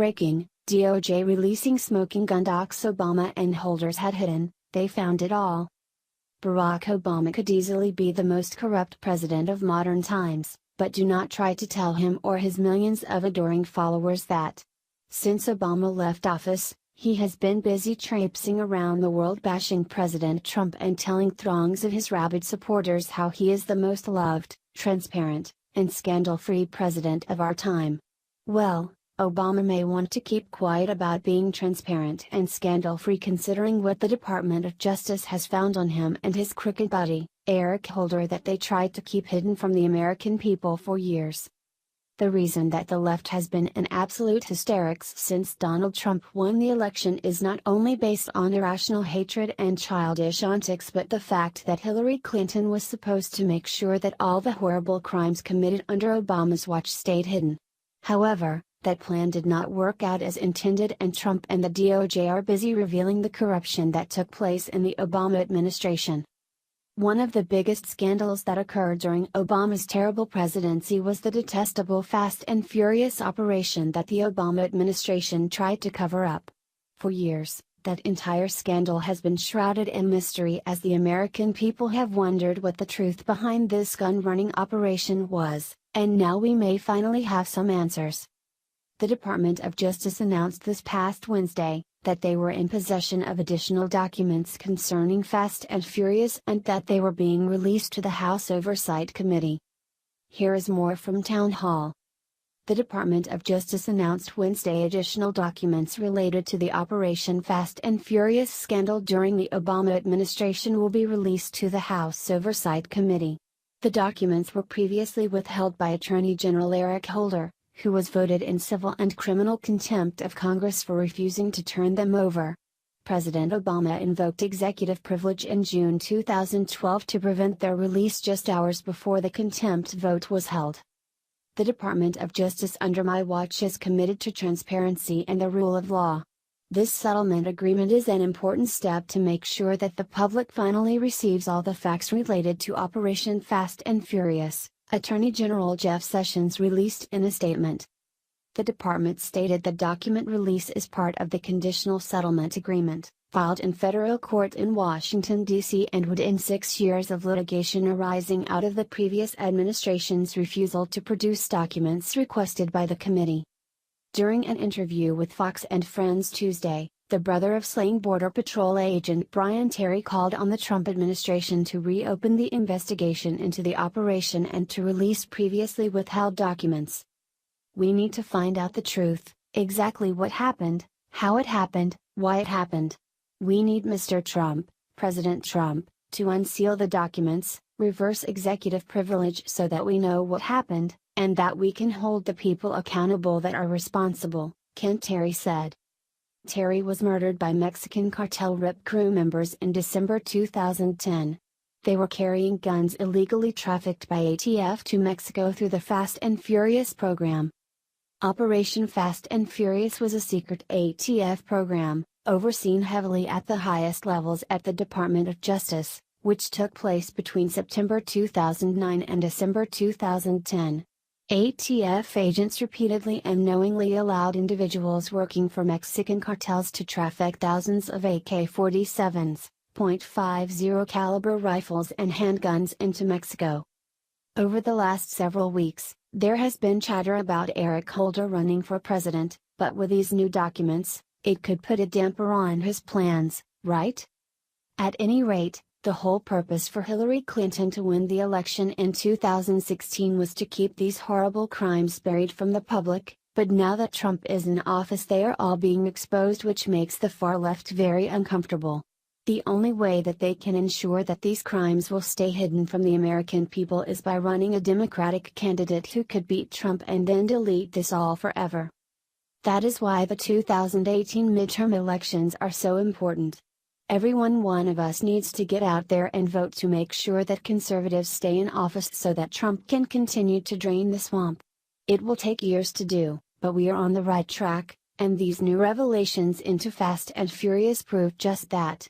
Breaking: DOJ releasing smoking gun docs Obama and holders had hidden, they found it all. Barack Obama could easily be the most corrupt president of modern times, but do not try to tell him or his millions of adoring followers that. Since Obama left office, he has been busy traipsing around the world bashing President Trump and telling throngs of his rabid supporters how he is the most loved, transparent, and scandal-free president of our time. Well, Obama may want to keep quiet about being transparent and scandal-free considering what the Department of Justice has found on him and his crooked buddy, Eric Holder, that they tried to keep hidden from the American people for years. The reason that the left has been in absolute hysterics since Donald Trump won the election is not only based on irrational hatred and childish antics but the fact that Hillary Clinton was supposed to make sure that all the horrible crimes committed under Obama's watch stayed hidden. However, that plan did not work out as intended and Trump and the DOJ are busy revealing the corruption that took place in the Obama administration. One of the biggest scandals that occurred during Obama's terrible presidency was the detestable Fast and Furious operation that the Obama administration tried to cover up. For years, that entire scandal has been shrouded in mystery as the American people have wondered what the truth behind this gun-running operation was, and now we may finally have some answers. The Department of Justice announced this past Wednesday that they were in possession of additional documents concerning Fast and Furious and that they were being released to the House Oversight Committee. Here is more from Town Hall. The Department of Justice announced Wednesday additional documents related to the Operation Fast and Furious scandal during the Obama administration will be released to the House Oversight Committee. The documents were previously withheld by Attorney General Eric Holder, who was voted in civil and criminal contempt of Congress for refusing to turn them over. President Obama invoked executive privilege in June 2012 to prevent their release just hours before the contempt vote was held. The Department of Justice under my watch is committed to transparency and the rule of law. This settlement agreement is an important step to make sure that the public finally receives all the facts related to Operation Fast and Furious, Attorney General Jeff Sessions released in a statement. The department stated the document release is part of the conditional settlement agreement, filed in federal court in Washington, D.C. and would end 6 years of litigation arising out of the previous administration's refusal to produce documents requested by the committee. During an interview with Fox and Friends Tuesday, the brother of slain Border Patrol agent Brian Terry called on the Trump administration to reopen the investigation into the operation and to release previously withheld documents. We need to find out the truth, exactly what happened, how it happened, why it happened. We need Mr. Trump, President Trump, to unseal the documents, reverse executive privilege so that we know what happened, and that we can hold the people accountable that are responsible, Kent Terry said. Terry was murdered by Mexican cartel RIP crew members in December 2010. They were carrying guns illegally trafficked by ATF to Mexico through the Fast and Furious program. Operation Fast and Furious was a secret ATF program, overseen heavily at the highest levels at the Department of Justice, which took place between September 2009 and December 2010. ATF agents repeatedly and knowingly allowed individuals working for Mexican cartels to traffic thousands of AK-47s, .50 caliber rifles and handguns into Mexico. Over the last several weeks, there has been chatter about Eric Holder running for president, but with these new documents, it could put a damper on his plans, right? At any rate, the whole purpose for Hillary Clinton to win the election in 2016 was to keep these horrible crimes buried from the public, but now that Trump is in office they are all being exposed, which makes the far left very uncomfortable. The only way that they can ensure that these crimes will stay hidden from the American people is by running a Democratic candidate who could beat Trump and then delete this all forever. That is why the 2018 midterm elections are so important. One of us needs to get out there and vote to make sure that conservatives stay in office so that Trump can continue to drain the swamp. It will take years to do, but we are on the right track, and these new revelations into Fast and Furious prove just that.